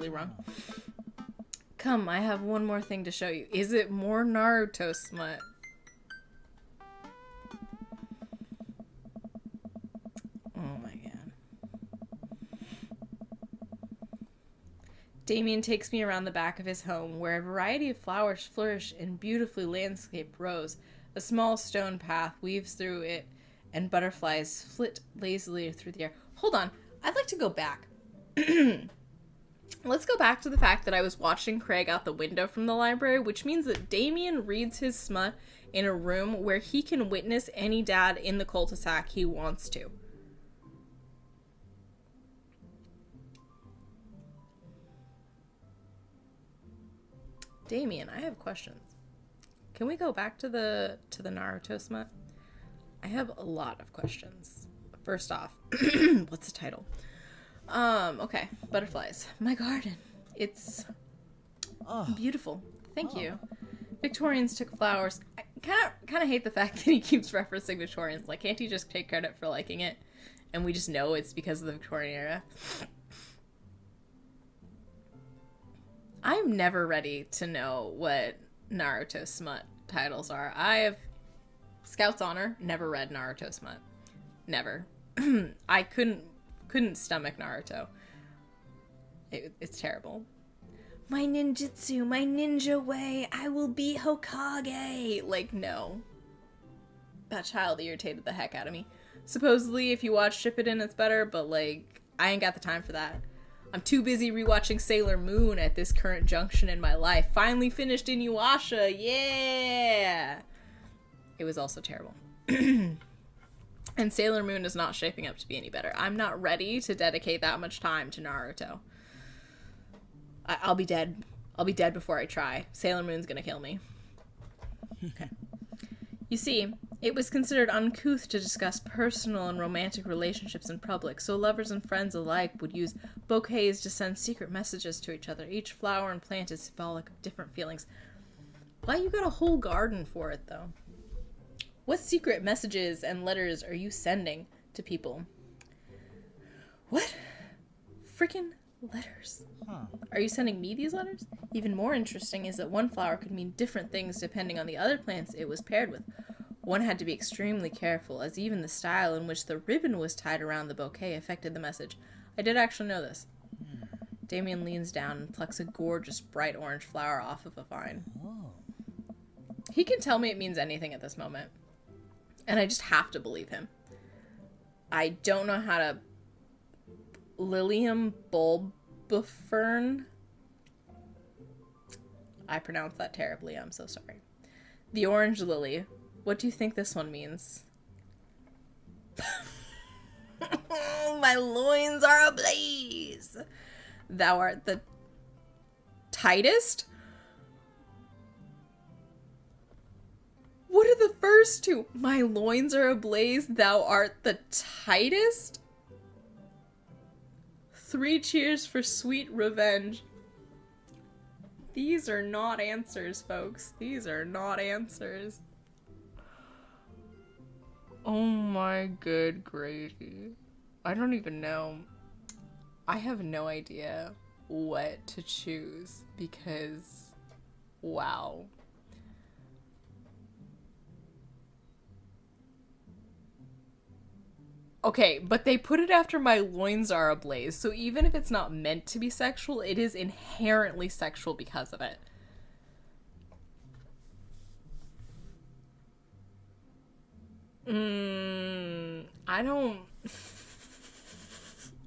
entirely wrong. Come, I have one more thing to show you. Is it more Naruto smut? Oh my god. Damien takes me around the back of his home, where a variety of flowers flourish in beautifully landscaped rows. A small stone path weaves through it, and butterflies flit lazily through the air. Hold on. I'd like to go back. Let's go back to the fact that I was watching Craig out the window from the library, which means that Damien reads his smut in a room where he can witness any dad in the cul-de-sac he wants to. Damien, I have questions. Can we go back to the Naruto smut? I have a lot of questions. First off, what's the title? Okay. Butterflies. My garden. It's beautiful. Thank you. Victorians took flowers. I kind of hate the fact that he keeps referencing Victorians. Like, can't he just take credit for liking it? And we just know it's because of the Victorian era. I'm never ready to know what Naruto smut titles are. I have Scout's Honor, never read Naruto smut. Never. I couldn't stomach Naruto. It's terrible. My ninjutsu, my ninja way, I will be Hokage. Like, no. That child irritated the heck out of me. Supposedly, if you watch Shippuden, it's better, but, like, I ain't got the time for that. I'm too busy rewatching Sailor Moon at this current junction in my life. Finally finished Inuyasha, yeah! It was also terrible. And Sailor Moon is not shaping up to be any better. I'm not ready to dedicate that much time to Naruto. I'll be dead. I'll be dead before I try. Sailor Moon's gonna kill me. Okay. You see, it was considered uncouth to discuss personal and romantic relationships in public, so lovers and friends alike would use bouquets to send secret messages to each other. Each flower and plant is symbolic of different feelings. Why you got a whole garden for it, though? What secret messages and letters are you sending to people? What? Freaking letters. Are you sending me these letters? Even more interesting is that one flower could mean different things depending on the other plants it was paired with. One had to be extremely careful, as even the style in which the ribbon was tied around the bouquet affected the message. I did actually know this. Damien leans down and plucks a gorgeous bright orange flower off of a vine. He can tell me it means anything at this moment. And I just have to believe him. I don't know how to... Lilium bulbifern? I pronounced that terribly, I'm so sorry. The orange lily. What do you think this one means? My loins are ablaze! Thou art the tightest? What are the first two? My loins are ablaze, thou art the tightest? 3 cheers for sweet revenge. These are not answers, folks. These are not answers. Oh my good gravy. I don't even know. I have no idea what to choose because, wow. Okay, but they put it after my loins are ablaze, so even if it's not meant to be sexual, it is inherently sexual because of it. I don't...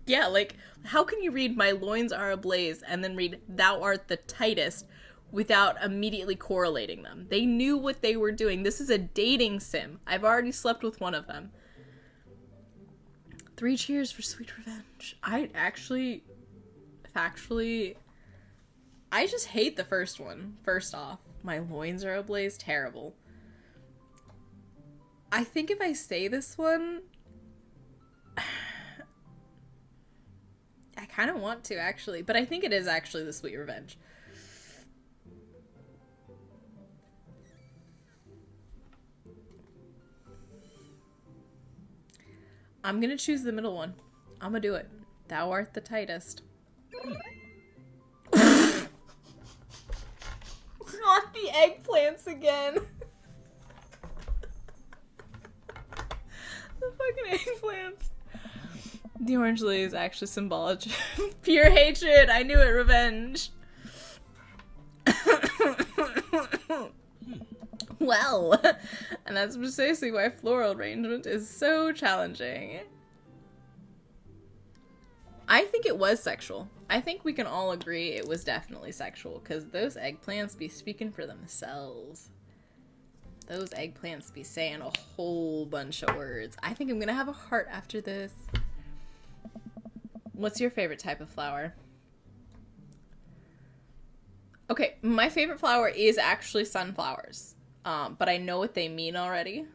Yeah, like, how can you read my loins are ablaze and then read thou art the tightest without immediately correlating them? They knew what they were doing. This is a dating sim. I've already slept with one of them. 3 cheers for sweet revenge. I actually, factually, I just hate the first one. First off, my loins are ablaze. Terrible. I think if I say this one, I kind of want to, actually. But I think it is actually the sweet revenge. I'm gonna choose the middle one. I'm gonna do it. Thou art the tightest. eggplants again. The fucking eggplants. The orange lily is actually symbolic of pure hatred. I knew it, revenge. Well, and that's precisely why floral arrangement is so challenging. I think it was sexual. I think we can all agree it was definitely sexual, because those eggplants be speaking for themselves. Those eggplants be saying a whole bunch of words. I think I'm gonna have a heart after this. What's your favorite type of flower? Okay, my favorite flower is actually sunflowers. But I know what they mean already.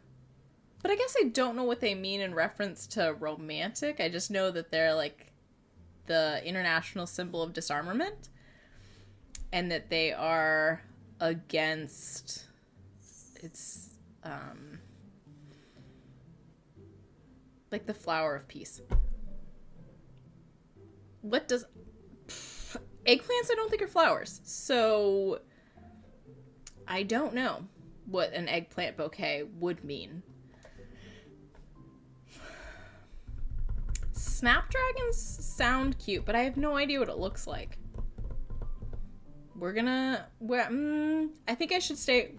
But I guess I don't know what they mean in reference to romantic. I just know that they're like the international symbol of disarmament. And that they are against... It's, like the flower of peace. What does... Eggplants I don't think are flowers. So... I don't know what an eggplant bouquet would mean. Snapdragons sound cute, but I have no idea what it looks like. I think I should stay...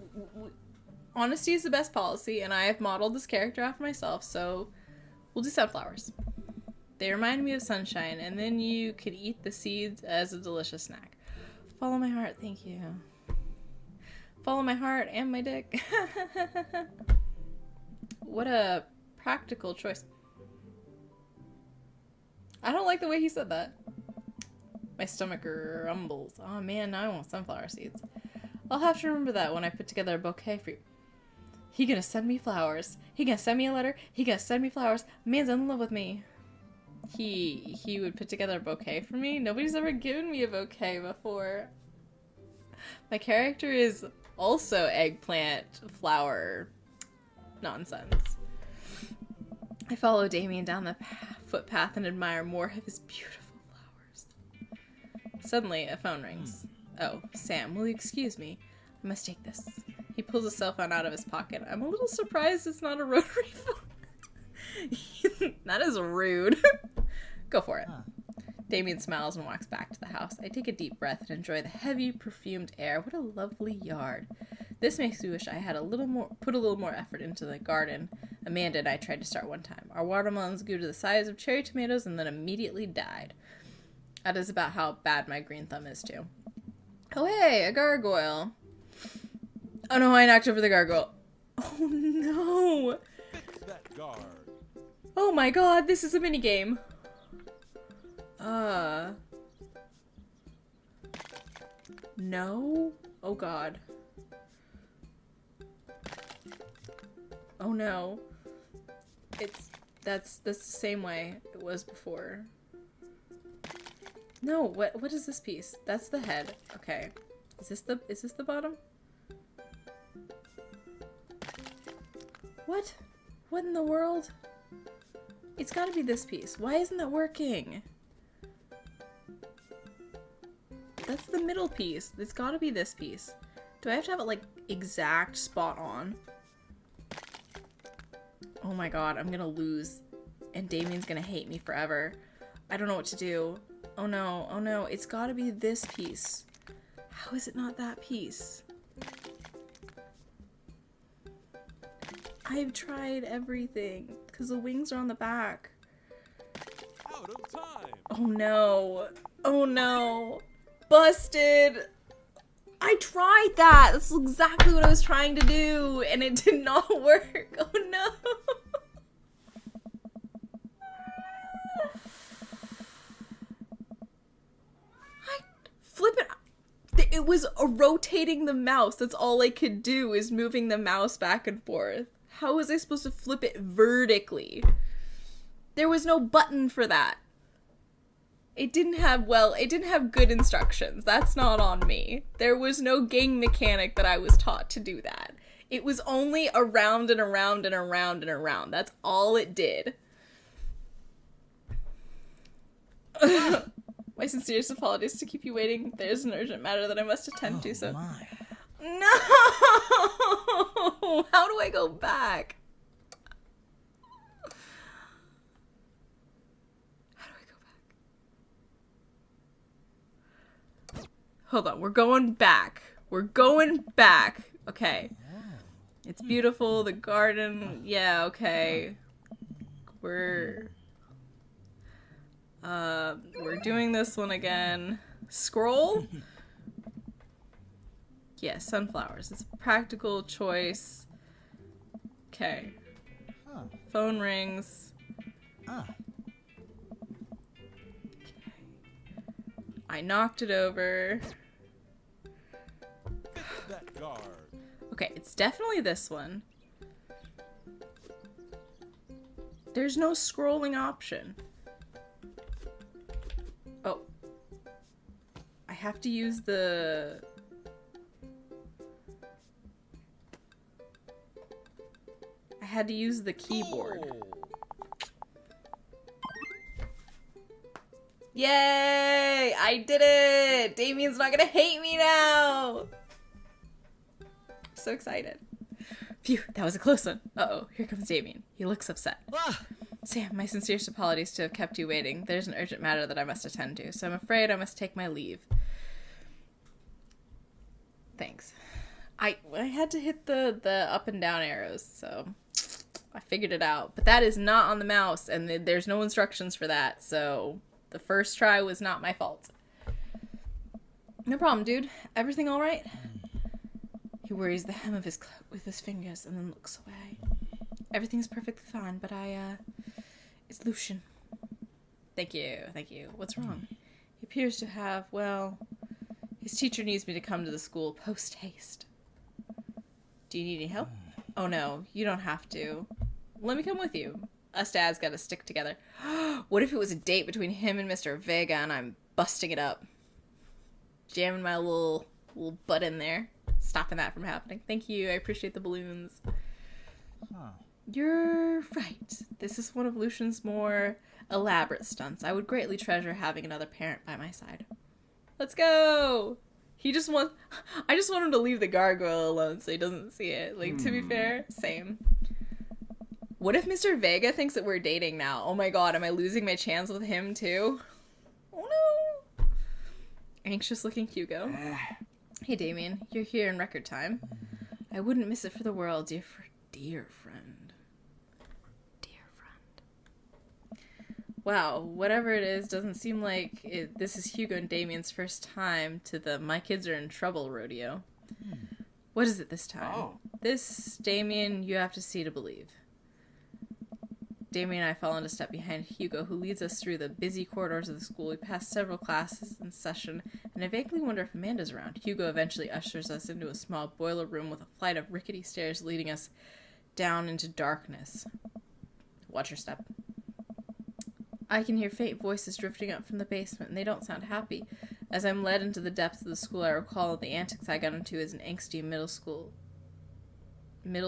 Honesty is the best policy, and I have modeled this character after myself, so we'll do sunflowers. They remind me of sunshine, and then you could eat the seeds as a delicious snack. Follow my heart, thank you. Follow my heart and my dick. What a practical choice. I don't like the way he said that. My stomach rumbles. Oh man, now I want sunflower seeds. I'll have to remember that when I put together a bouquet for you. He gonna send me flowers. He gonna send me a letter. He gonna send me flowers. Man's in love with me. He would put together a bouquet for me? Nobody's ever given me a bouquet before. My character is also eggplant flower nonsense. I follow Damien down the footpath and admire more of his beautiful flowers. Suddenly, a phone rings. Oh, Sam, will you excuse me? I must take this. He pulls a cell phone out of his pocket. I'm a little surprised it's not a rotary phone. That is rude. Go for it. Damien smiles and walks back to the house. I take a deep breath and enjoy the heavy, perfumed air. What a lovely yard. This makes me wish I had put a little more effort into the garden Amanda and I tried to start one time. Our watermelons grew to the size of cherry tomatoes and then immediately died. That is about how bad my green thumb is, too. Oh, hey, a gargoyle. Oh, no, I knocked over the gargoyle. Oh, no. Fix that guard. Oh, my God, this is a minigame. No? Oh god. Oh no. That's the same way it was before. No, what is this piece? That's the head. Okay. Is this the bottom? What? What in the world? It's gotta be this piece. Why isn't that working? That's the middle piece. It's gotta be this piece. Do I have to have it, like, exact spot on? Oh my god, I'm gonna lose. And Damien's gonna hate me forever. I don't know what to do. Oh no, it's gotta be this piece. How is it not that piece? I've tried everything, because the wings are on the back. Out of time. Oh no. Oh no. Busted! I tried that! That's exactly what I was trying to do, and it did not work. Oh no! Flip it! It was rotating the mouse. That's all I could do, is moving the mouse back and forth. How was I supposed to flip it vertically? There was no button for that. It didn't have good instructions. That's not on me. There was no game mechanic that I was taught to do that. It was only around and around and around and around. That's all it did. My sincerest apologies to keep you waiting. There's an urgent matter that I must attend to, so... My. No! How do I go back? How do I go back? Hold on, we're going back. We're going back. Okay. It's beautiful, the garden. Yeah, okay. We're doing this one again. Scroll? Yeah, sunflowers. It's a practical choice. Okay. Phone rings. Okay. I knocked it over. Fix that guard. Okay, it's definitely this one. There's no scrolling option. Oh. I have to use the... I had to use the keyboard. Oh. Yay! I did it! Damien's not gonna hate me now! I'm so excited. Phew, that was a close one. Uh-oh, here comes Damien. He looks upset. Sam, my sincerest apologies to have kept you waiting. There's an urgent matter that I must attend to, so I'm afraid I must take my leave. Thanks. I had to hit the up and down arrows, so I figured it out. But that is not on the mouse, and there's no instructions for that, so the first try was not my fault. No problem, dude. Everything all right? He worries the hem of his cloak with his fingers and then looks away. Everything's perfectly fine, but it's Lucian. Thank you. What's wrong? He appears to have, well, his teacher needs me to come to the school post-haste. Do you need any help? Oh no, you don't have to. Let me come with you. Us dads gotta stick together. What if it was a date between him and Mr. Vega and I'm busting it up? Jamming my little butt in there. Stopping that from happening. Thank you, I appreciate the balloons. You're right. This is one of Lucian's more elaborate stunts. I would greatly treasure having another parent by my side. Let's go! I just want him to leave the gargoyle alone so he doesn't see it. Like, to be fair, same. What if Mr. Vega thinks that we're dating now? Oh my god, am I losing my chance with him too? Oh no! Anxious looking Hugo. Hey Damien, you're here in record time. I wouldn't miss it for the world, dear friend. Dear friend. Wow, whatever it is, doesn't seem like this is Hugo and Damien's first time to the My Kids Are in Trouble rodeo. What is it this time? Oh. This, Damien, you have to see to believe. Damien and I fall into step behind Hugo, who leads us through the busy corridors of the school. We pass several classes in session, and I vaguely wonder if Amanda's around. Hugo eventually ushers us into a small boiler room with a flight of rickety stairs leading us down into darkness. Watch your step. I can hear faint voices drifting up from the basement, and they don't sound happy. As I'm led into the depths of the school, I recall the antics I got into as an angsty middle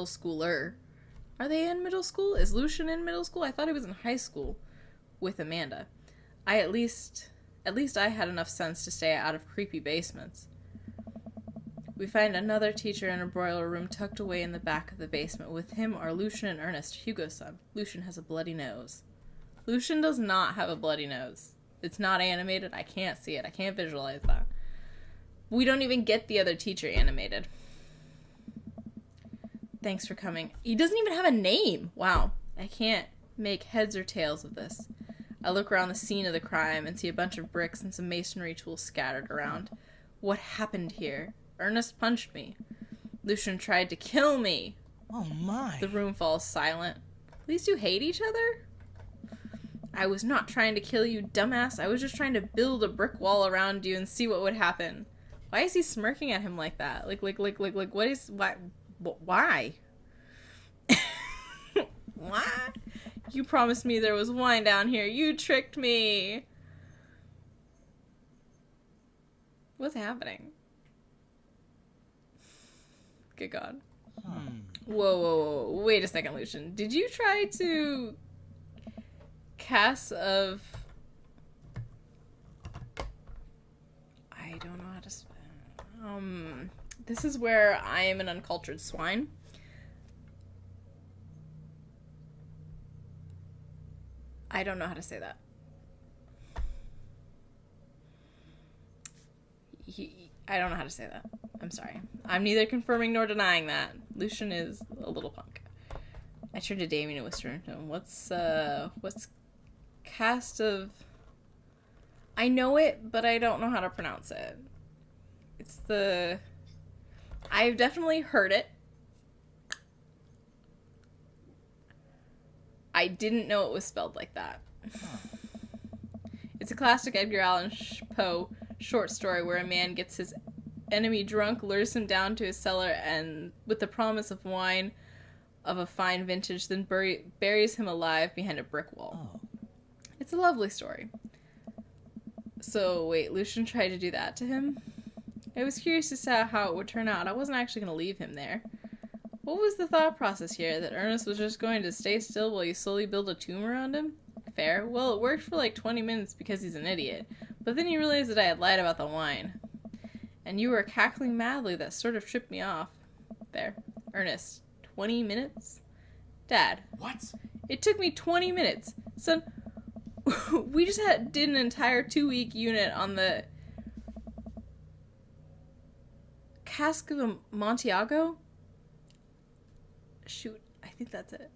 schooler. Are they in middle school? Is Lucian in middle school? I thought he was in high school with Amanda. At least I had enough sense to stay out of creepy basements. We find another teacher in a broiler room tucked away in the back of the basement. With him are Lucian and Ernest, Hugo's son. Lucian has a bloody nose. Lucian does not have a bloody nose. It's not animated. I can't see it. I can't visualize that. We don't even get the other teacher animated. Thanks for coming. He doesn't even have a name. Wow. I can't make heads or tails of this. I look around the scene of the crime and see a bunch of bricks and some masonry tools scattered around. What happened here? Ernest punched me. Lucian tried to kill me. Oh my. The room falls silent. These two hate each other? I was not trying to kill you, dumbass. I was just trying to build a brick wall around you and see what would happen. Why is he smirking at him like that? Like, what is, why? Why? Why? You promised me there was wine down here. You tricked me. What's happening? Good God. Whoa. Wait a second, Lucian. Did you try to cast of... I don't know how to spell... This is where I am an uncultured swine. I don't know how to say that. I don't know how to say that. I'm sorry. I'm neither confirming nor denying that. Lucian is a little punk. I turned to Damien and whispered to him, what's cast of... I know it, but I don't know how to pronounce it. It's the... I've definitely heard it. I didn't know it was spelled like that. It's a classic Edgar Allan Poe short story where a man gets his enemy drunk, lures him down to his cellar, and with the promise of wine of a fine vintage, then buries him alive behind a brick wall. Oh. It's a lovely story. So, wait, Lucian tried to do that to him? I was curious to see how it would turn out. I wasn't actually going to leave him there. What was the thought process here? That Ernest was just going to stay still while you slowly build a tomb around him? Fair. Well, it worked for like 20 minutes because he's an idiot. But then you realized that I had lied about the wine. And you were cackling madly. That sort of tripped me off. Fair. Ernest, 20 minutes? Dad. What? It took me 20 minutes. Son, we just did an entire 2-week unit on the Cask of Amontillado? Shoot, I think that's it.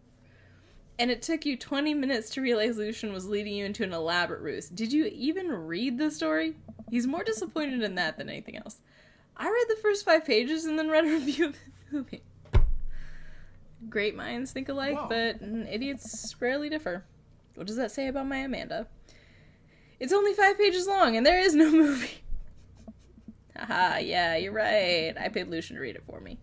And it took you 20 minutes to realize Lucian was leading you into an elaborate ruse. Did you even read the story? He's more disappointed in that than anything else. I read the first 5 pages and then read a review of the movie. Great minds think alike, whoa, but idiots rarely differ. What does that say about my Amanda? It's only 5 pages long and there is no movie. Haha, yeah, you're right. I paid Lucian to read it for me.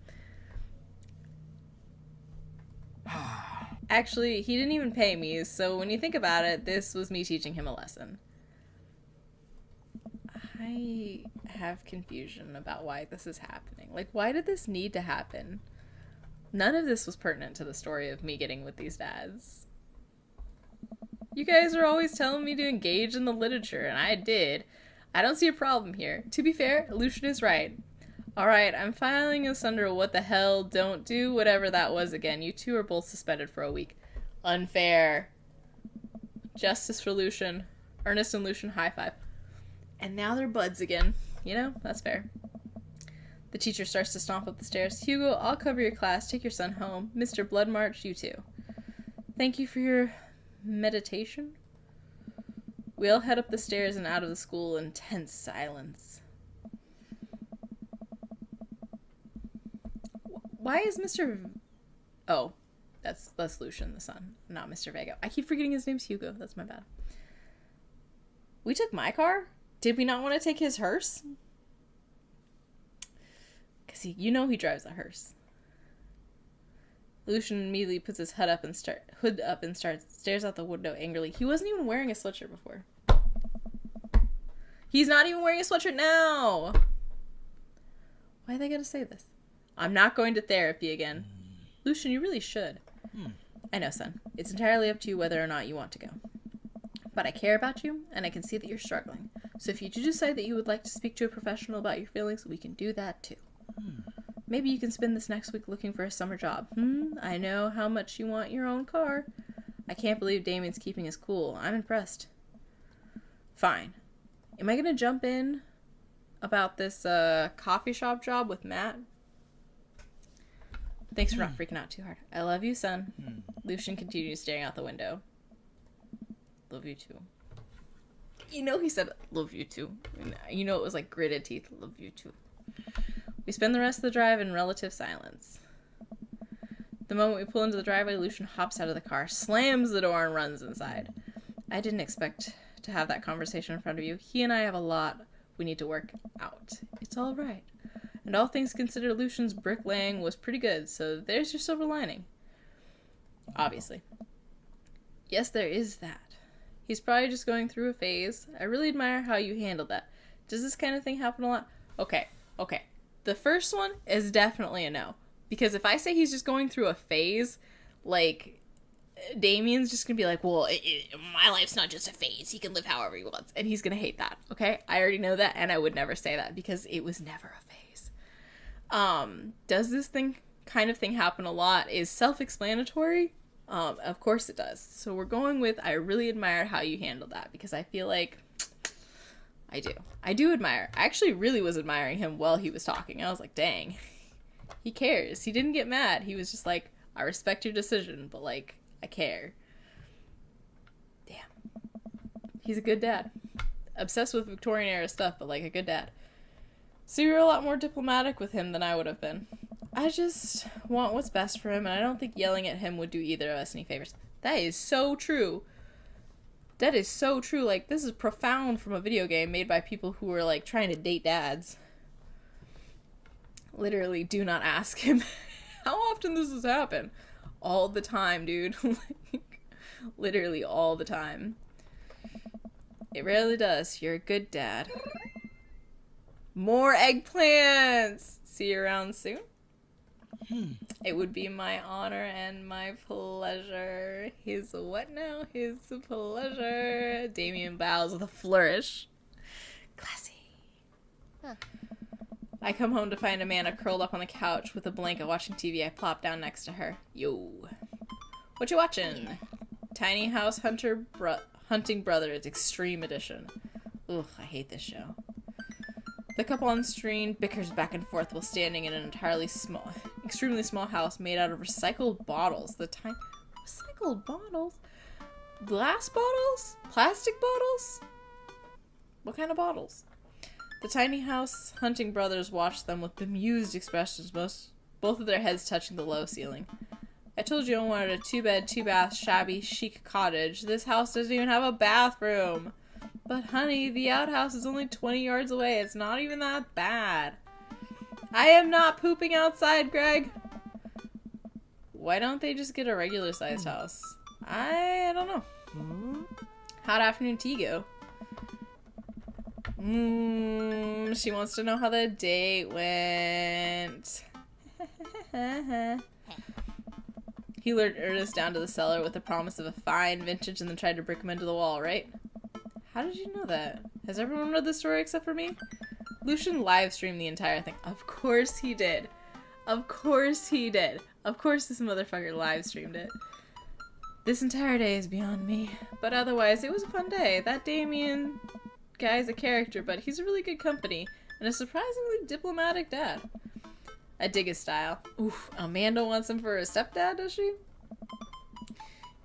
Actually, he didn't even pay me, so when you think about it, this was me teaching him a lesson. I have confusion about why this is happening. Like, why did this need to happen? None of this was pertinent to the story of me getting with these dads. You guys are always telling me to engage in the literature, and I did. I don't see a problem here. To be fair, Lucian is right. Alright, I'm filing us under what the hell, don't do whatever that was again. You two are both suspended for a week. Unfair. Justice for Lucian. Ernest and Lucian, high five. And now they're buds again. You know, that's fair. The teacher starts to stomp up the stairs. Hugo, I'll cover your class. Take your son home. Mr. Bloodmarch, you too. Thank you for your meditation. We all head up the stairs and out of the school in tense silence. Why is Mr. Oh, that's Lucian, the son, not Mr. Vega. I keep forgetting his name's Hugo. That's my bad. We took my car? Did we not want to take his hearse? Because you know he drives a hearse. Lucian immediately puts his hood up and stares out the window angrily. He wasn't even wearing a sweatshirt before. He's not even wearing a sweatshirt now! Why they gotta say this? I'm not going to therapy again. Lucian, you really should. I know, son. It's entirely up to you whether or not you want to go. But I care about you, and I can see that you're struggling. So if you do decide that you would like to speak to a professional about your feelings, we can do that too. Maybe you can spend this next week looking for a summer job. I know how much you want your own car. I can't believe Damien's keeping his cool. I'm impressed. Fine. Am I going to jump in about this coffee shop job with Matt? Thanks for not freaking out too hard. I love you, son. Lucian continues staring out the window. Love you too. You know he said, love you too. You know it was like gritted teeth. Love you too. We spend the rest of the drive in relative silence. The moment we pull into the driveway, Lucian hops out of the car, slams the door, and runs inside. I didn't expect to have that conversation in front of you. He and I have a lot we need to work out. It's all right. And all things considered, Lucian's bricklaying was pretty good, so there's your silver lining. Obviously. Yes, there is that. He's probably just going through a phase. I really admire how you handled that. Does this kind of thing happen a lot? Okay. The first one is definitely a no. Because if I say he's just going through a phase, like, Damien's just gonna be like, well, my life's not just a phase. He can live however he wants. And he's gonna hate that, okay? I already know that, and I would never say that, because it was never a phase. Does this kind of thing happen a lot? Is self-explanatory. Of course it does. So we're going with, I really admire how you handled that, because I feel like I do admire. I actually really was admiring him while he was talking. I was like, dang, he cares. He didn't get mad. He was just like, I respect your decision, but like, I care. Damn. He's a good dad. Obsessed with Victorian era stuff, but like a good dad. So you're a lot more diplomatic with him than I would have been. I just want what's best for him, and I don't think yelling at him would do either of us any favors. That is so true. That is so true. Like, this is profound from a video game made by people who are, like, trying to date dads. Literally, do not ask him how often does this happen. All the time, dude. Like, literally all the time. It rarely does. You're a good dad. More eggplants! See you around soon. It would be my honor and my pleasure. His what now? His pleasure. Damien bows with a flourish. Classy. Huh. I come home to find Amanda curled up on the couch with a blanket watching TV. I plop down next to her. Yo. What you watching? Tiny House Hunting Brothers Extreme Edition. Ugh, I hate this show. The couple on screen bickers back and forth while standing in an extremely small house made out of recycled bottles. Recycled bottles? Glass bottles? Plastic bottles? What kind of bottles? The Tiny House Hunting Brothers watched them with bemused expressions, both of their heads touching the low ceiling. I told you I wanted a 2-bed, 2-bath, shabby, chic cottage. This house doesn't even have a bathroom. But honey, the outhouse is only 20 yards away. It's not even that bad. I am not pooping outside, Greg. Why don't they just get a regular sized house? I don't know. How'd afternoon tea go? She wants to know how the date went. He lured Ernest down to the cellar with the promise of a fine vintage and then tried to brick him into the wall, right? How did you know that? Has everyone read the story except for me? Lucian live streamed the entire thing. Of course he did. Of course he did. Of course this motherfucker live streamed it. This entire day is beyond me. But otherwise, it was a fun day. That Damien guy's a character, but he's a really good company. And a surprisingly diplomatic dad. I dig his style. Oof, Amanda wants him for a stepdad, does she?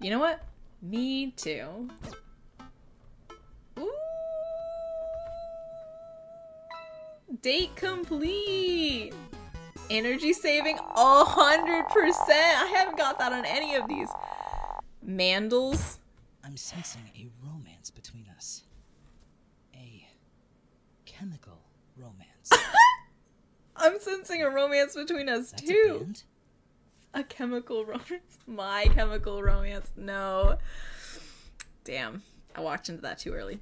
You know what? Me too. Ooh. Date complete. Energy saving 100%. I haven't got that on any of these. Mandels. I'm sensing a romance between us. A chemical romance. I'm sensing a romance between us That's too. A band? A chemical romance. My Chemical Romance. No. Damn. I walked into that too early.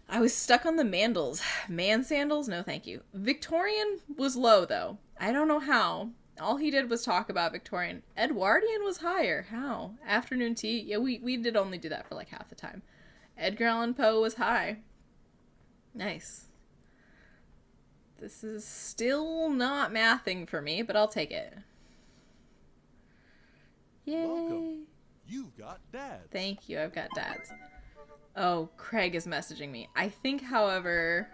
I was stuck on the Mandels. Man sandals? No thank you. Victorian was low though. I don't know how. All he did was talk about Victorian. Edwardian was higher. How? Afternoon tea? Yeah, we did only do that for like half the time. Edgar Allan Poe was high. Nice. This is still not mathing for me, but I'll take it. Yay. Welcome. You've got dads. Thank you, I've got dads. Oh, Craig is messaging me. I think, however...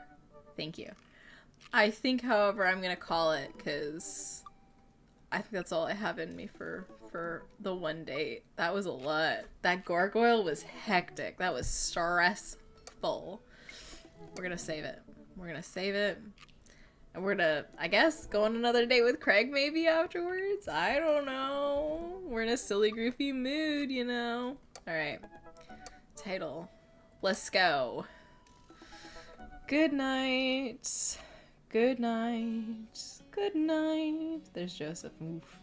Thank you. I think, however, I'm going to call it, because I think that's all I have in me for the one date. That was a lot. That gargoyle was hectic. That was stressful. We're going to save it. We're going to save it. And we're gonna, I guess, go on another date with Craig maybe afterwards? I don't know. We're in a silly, goofy mood, you know? Alright. Title. Let's go. Good night. Good night. Good night. There's Joseph. Oof.